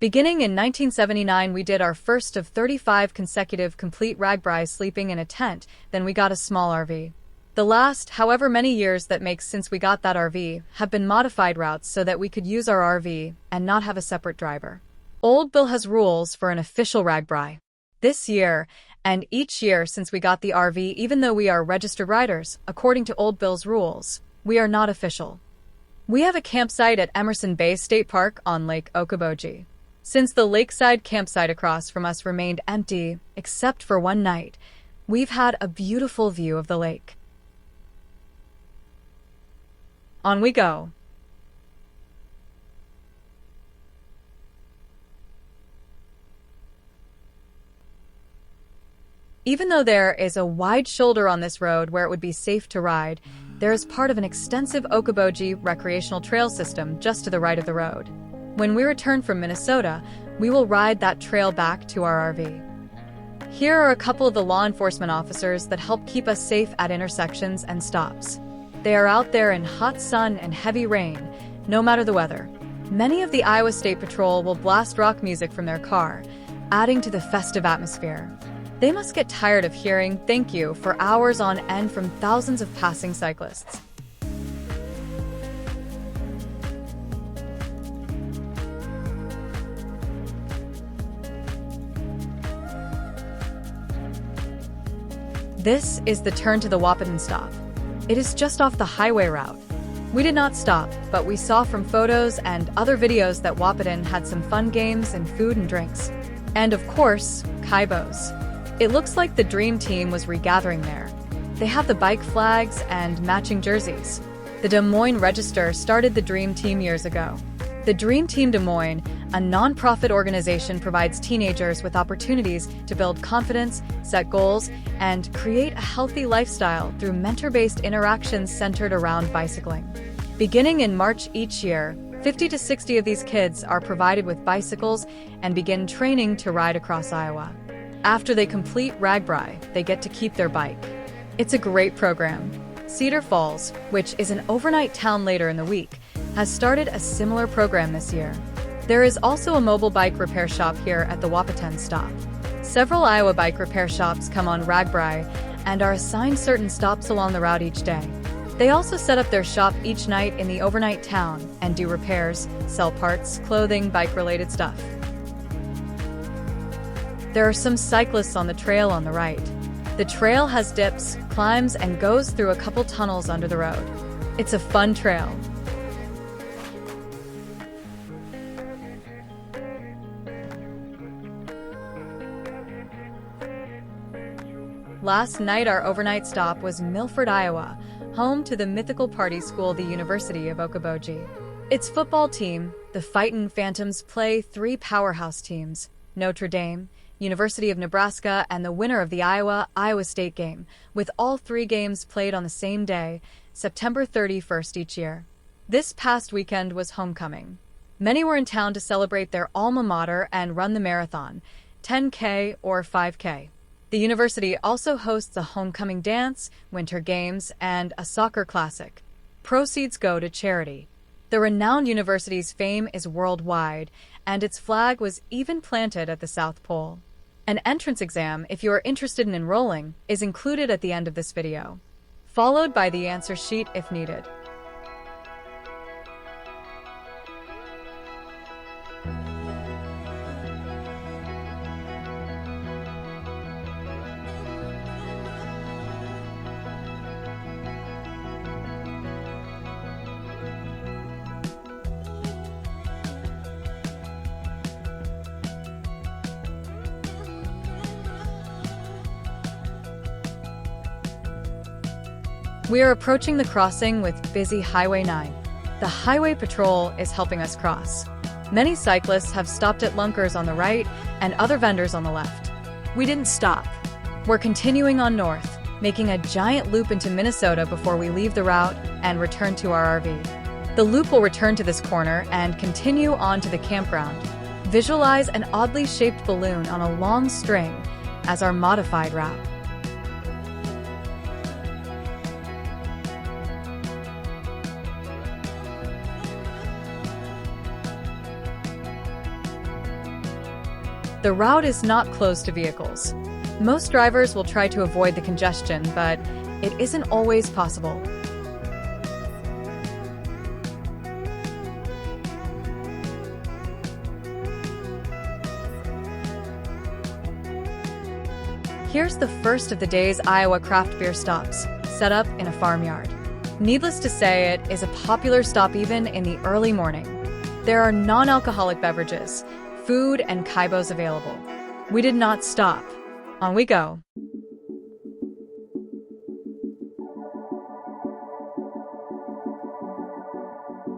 Beginning in 1979, we did our first of 35 consecutive complete RAGBRAI sleeping in a tent, then we got a small RV. The last, however many years that makes since we got that RV, have been modified routes so that we could use our RV and not have a separate driver. Old Bill has rules for an official RAGBRAI. This year, and each year since we got the RV, even though we are registered riders, according to Old Bill's rules, we are not official. We have a campsite at Emerson Bay State Park on Lake Okoboji. Since the lakeside campsite across from us remained empty, except for one night, we've had a beautiful view of the lake. On we go. Even though there is a wide shoulder on this road where it would be safe to ride, there is part of an extensive Okoboji recreational trail system just to the right of the road. When we return from Minnesota, we will ride that trail back to our RV. Here are a couple of the law enforcement officers that help keep us safe at intersections and stops. They are out there in hot sun and heavy rain, no matter the weather. Many of the Iowa State Patrol will blast rock music from their car, adding to the festive atmosphere. They must get tired of hearing "thank you" for hours on end from thousands of passing cyclists. This is the turn to the Wahpeton stop. It is just off the highway route. We did not stop, but we saw from photos and other videos that Wahpeton had some fun games and food and drinks. And of course, Kaibos. It looks like the Dream Team was regathering there. They have the bike flags and matching jerseys. The Des Moines Register started the Dream Team years ago. The Dream Team Des Moines, a non-profit organization, provides teenagers with opportunities to build confidence, set goals, and create a healthy lifestyle through mentor-based interactions centered around bicycling. Beginning in March each year, 50 to 60 of these kids are provided with bicycles and begin training to ride across Iowa. After they complete RAGBRAI, they get to keep their bike. It's a great program. Cedar Falls, which is an overnight town later in the week, has started a similar program this year. There is also a mobile bike repair shop here at the Wahpeton stop. Several Iowa bike repair shops come on RAGBRAI and are assigned certain stops along the route each day. They also set up their shop each night in the overnight town and do repairs, sell parts, clothing, bike-related stuff. There are some cyclists on the trail on the right. The trail has dips, climbs, and goes through a couple tunnels under the road. It's a fun trail. Last night, our overnight stop was Milford, Iowa, home to the mythical party school, the University of Okoboji. Its football team, the Fightin' Phantoms, play three powerhouse teams: Notre Dame, University of Nebraska, and the winner of the Iowa State game, with all three games played on the same day, September 31st each year. This past weekend was homecoming. Many were in town to celebrate their alma mater and run the marathon, 10K or 5K. The university also hosts a homecoming dance, winter games, and a soccer classic. Proceeds go to charity. The renowned university's fame is worldwide, and its flag was even planted at the South Pole. An entrance exam, if you are interested in enrolling, is included at the end of this video, followed by the answer sheet if needed. We are approaching the crossing with busy Highway 9. The Highway Patrol is helping us cross. Many cyclists have stopped at Lunkers on the right and other vendors on the left. We didn't stop. We're continuing on north, making a giant loop into Minnesota before we leave the route and return to our RV. The loop will return to this corner and continue on to the campground. Visualize an oddly shaped balloon on a long string as our modified route. The route is not closed to vehicles. Most drivers will try to avoid the congestion, but it isn't always possible. Here's the first of the day's Iowa craft beer stops, set up in a farmyard. Needless to say, it is a popular stop even in the early morning. There are non-alcoholic beverages, food, and kaibos available. We did not stop. On we go.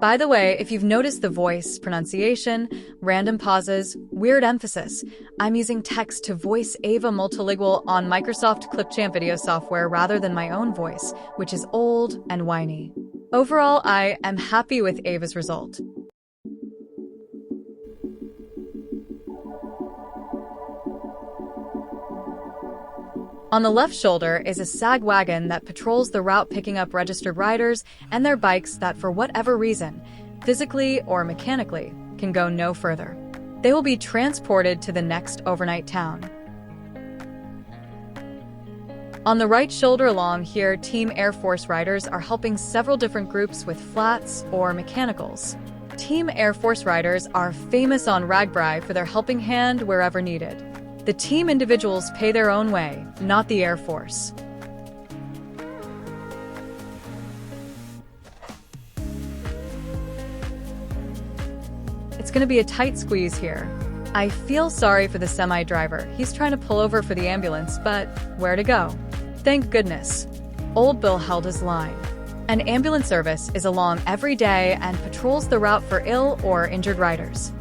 By the way, if you've noticed the voice, pronunciation, random pauses, weird emphasis, I'm using text to voice Ava multilingual on Microsoft Clipchamp video software rather than my own voice, which is old and whiny. Overall, I am happy with Ava's result. On the left shoulder is a SAG wagon that patrols the route, picking up registered riders and their bikes that, for whatever reason, physically or mechanically, can go no further. They will be transported to the next overnight town. On the right shoulder along here, Team Air Force riders are helping several different groups with flats or mechanicals. Team Air Force riders are famous on RAGBRAI for their helping hand wherever needed. The team individuals pay their own way, not the Air Force. It's going to be a tight squeeze here. I feel sorry for the semi-driver. He's trying to pull over for the ambulance, but where to go? Thank goodness. Old Bill held his line. An ambulance service is along every day and patrols the route for ill or injured riders.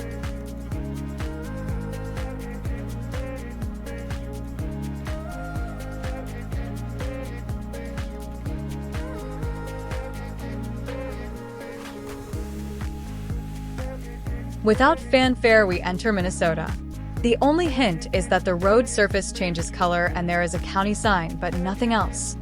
Without fanfare, we enter Minnesota. The only hint is that the road surface changes color and there is a county sign, but nothing else.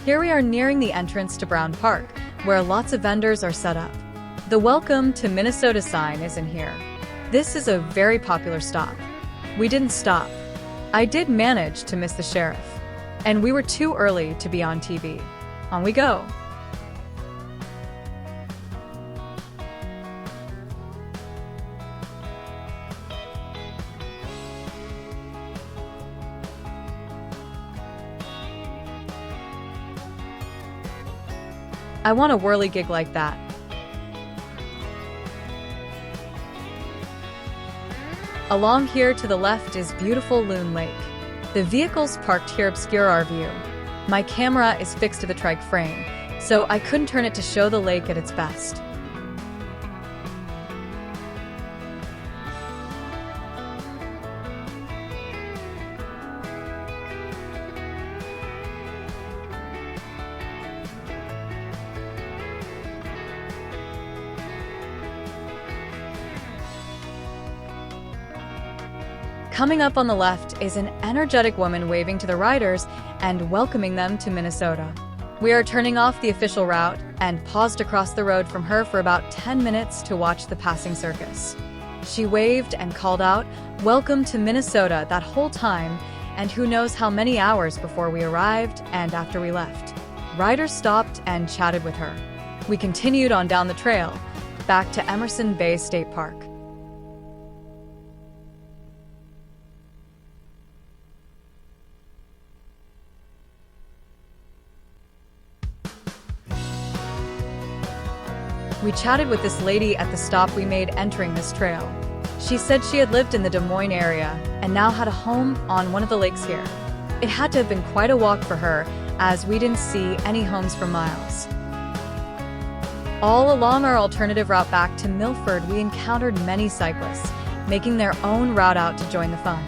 Here we are nearing the entrance to Brown Park, where lots of vendors are set up. The Welcome to Minnesota sign is in here. This is a very popular stop. We didn't stop. I did manage to miss the sheriff, and we were too early to be on TV. On we go. I want a whirly gig like that. Along here to the left is beautiful Loon Lake. The vehicles parked here obscure our view. My camera is fixed to the trike frame, so I couldn't turn it to show the lake at its best. Coming up on the left is an energetic woman waving to the riders and welcoming them to Minnesota. We are turning off the official route and paused across the road from her for about 10 minutes to watch the passing circus. She waved and called out, "Welcome to Minnesota," that whole time, and who knows how many hours before we arrived and after we left. Riders stopped and chatted with her. We continued on down the trail, back to Emerson Bay State Park. We chatted with this lady at the stop we made entering this trail. She said she had lived in the Des Moines area and now had a home on one of the lakes here. It had to have been quite a walk for her, as we didn't see any homes for miles. All along our alternative route back to Milford, we encountered many cyclists, making their own route out to join the fun.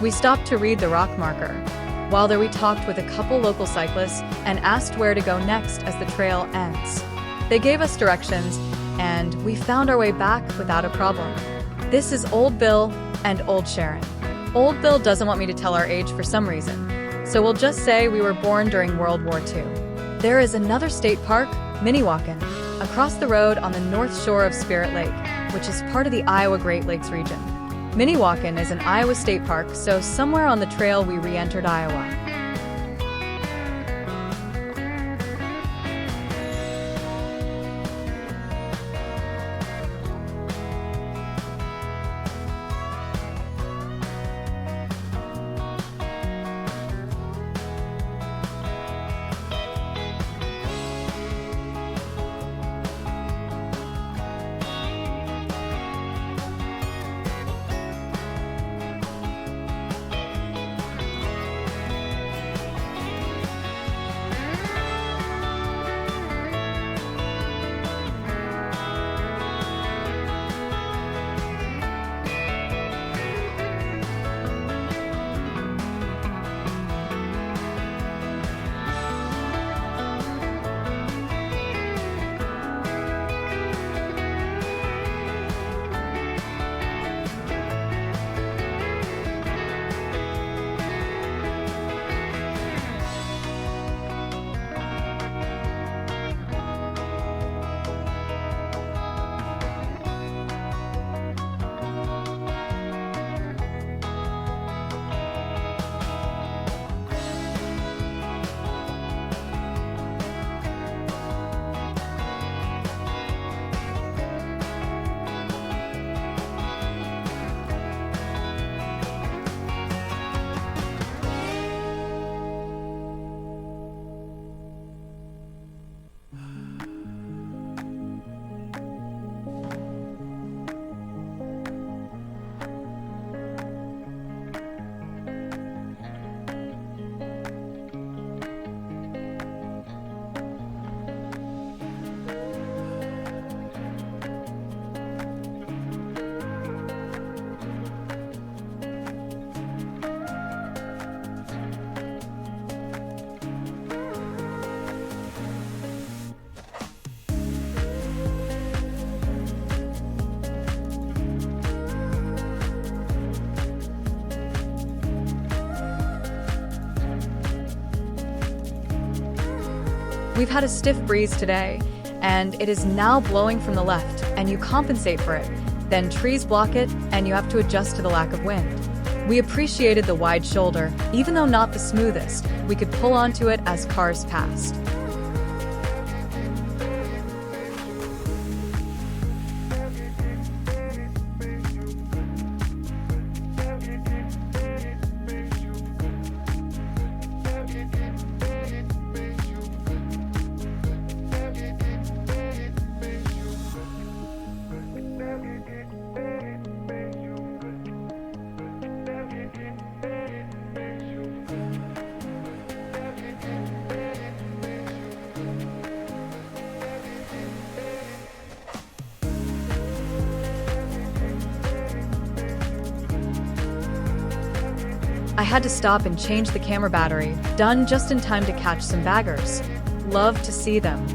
We stopped to read the rock marker. While there we talked with a couple local cyclists and asked where to go next as the trail ends. They gave us directions, and we found our way back without a problem. This is Old Bill and Old Sharon. Old Bill doesn't want me to tell our age for some reason, so we'll just say we were born during World War II. There is another state park, Minnewacan, across the road on the north shore of Spirit Lake, which is part of the Iowa Great Lakes region. Minnewacan is an Iowa state park, so somewhere on the trail we re-entered Iowa. We've had a stiff breeze today, and it is now blowing from the left, and you compensate for it. Then trees block it, and you have to adjust to the lack of wind. We appreciated the wide shoulder. Even though not the smoothest, we could pull onto it as cars passed. I had to stop and change the camera battery, done just in time to catch some baggers. Love to see them.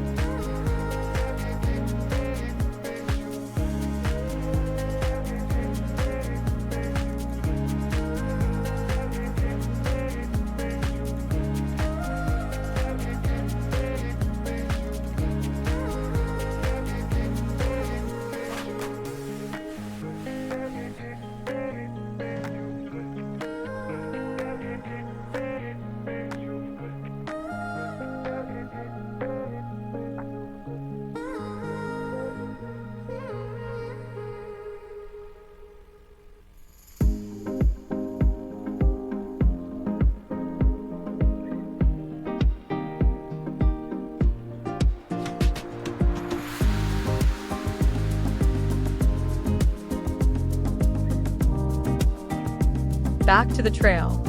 Back to the trail.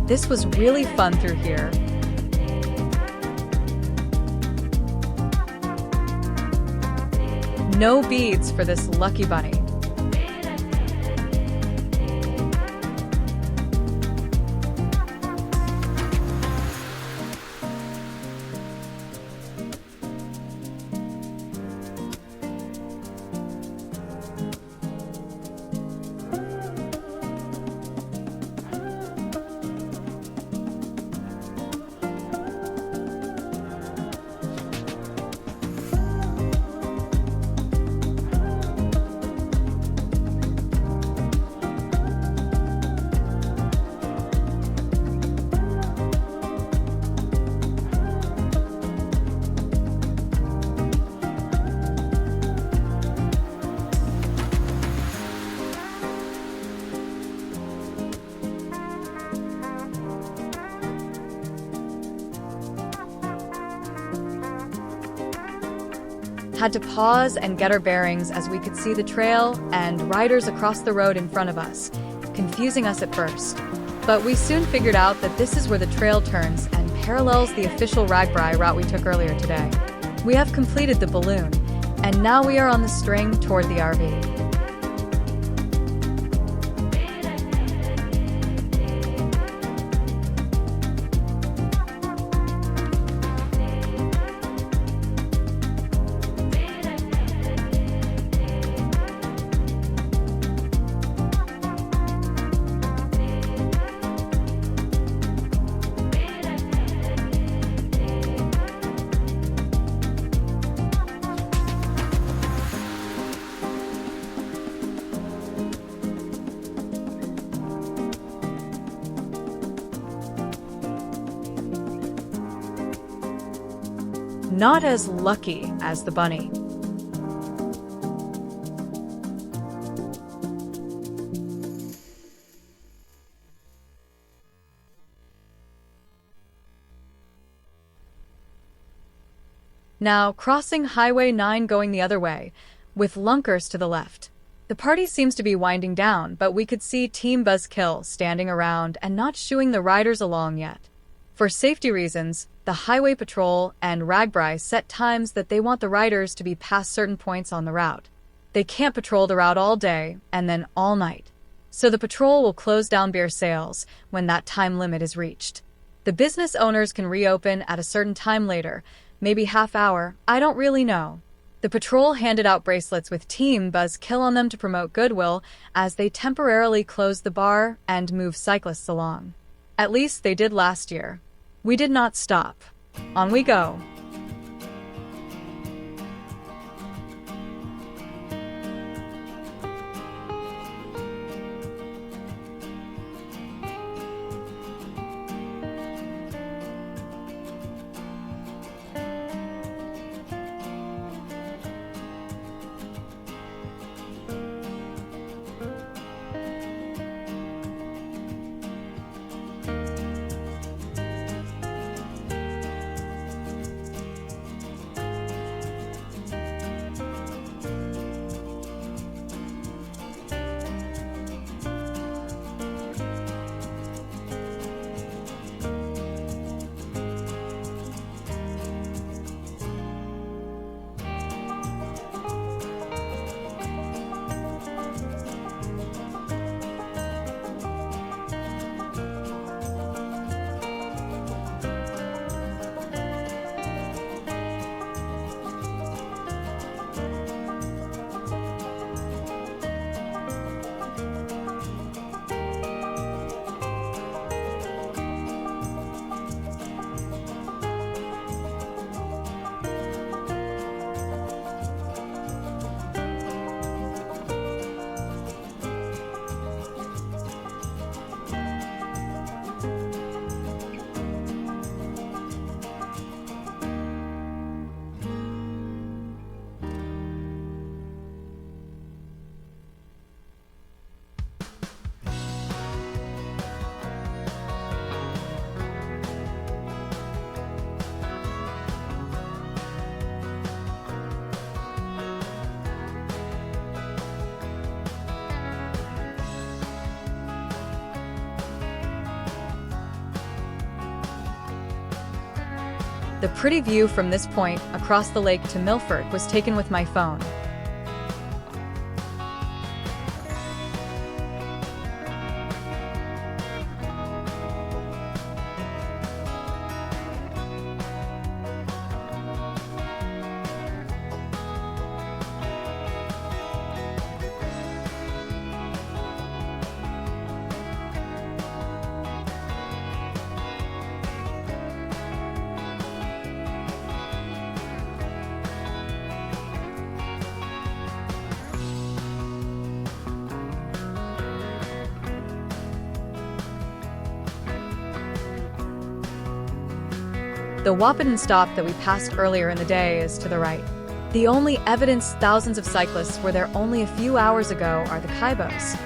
This was really fun through here. No beads for this lucky bunny. Had to pause and get our bearings as we could see the trail and riders across the road in front of us, confusing us at first. But we soon figured out that this is where the trail turns and parallels the official RAGBRAI route we took earlier today. We have completed the balloon, and now we are on the string toward the RV. Not as lucky as the bunny. Now, crossing Highway 9 going the other way, with Lunkers to the left. The party seems to be winding down, but we could see Team Buzzkill standing around and not shooing the riders along yet. For safety reasons, the Highway Patrol and RAGBRAI set times that they want the riders to be past certain points on the route. They can't patrol the route all day and then all night. So the patrol will close down beer sales when that time limit is reached. The business owners can reopen at a certain time later, maybe half hour, I don't really know. The patrol handed out bracelets with Team Buzzkill on them to promote goodwill as they temporarily closed the bar and moved cyclists along. At least they did last year. We did not stop. On we go. The pretty view from this point across the lake to Milford was taken with my phone. The Wahpeton stop that we passed earlier in the day is to the right. The only evidence thousands of cyclists were there only a few hours ago are the Kaibos.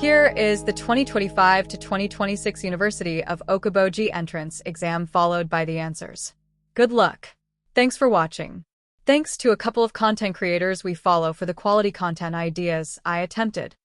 Here is the 2025 to 2026 University of Okoboji entrance exam followed by the answers. Good luck. Thanks for watching. Thanks to a couple of content creators we follow for the quality content ideas I attempted.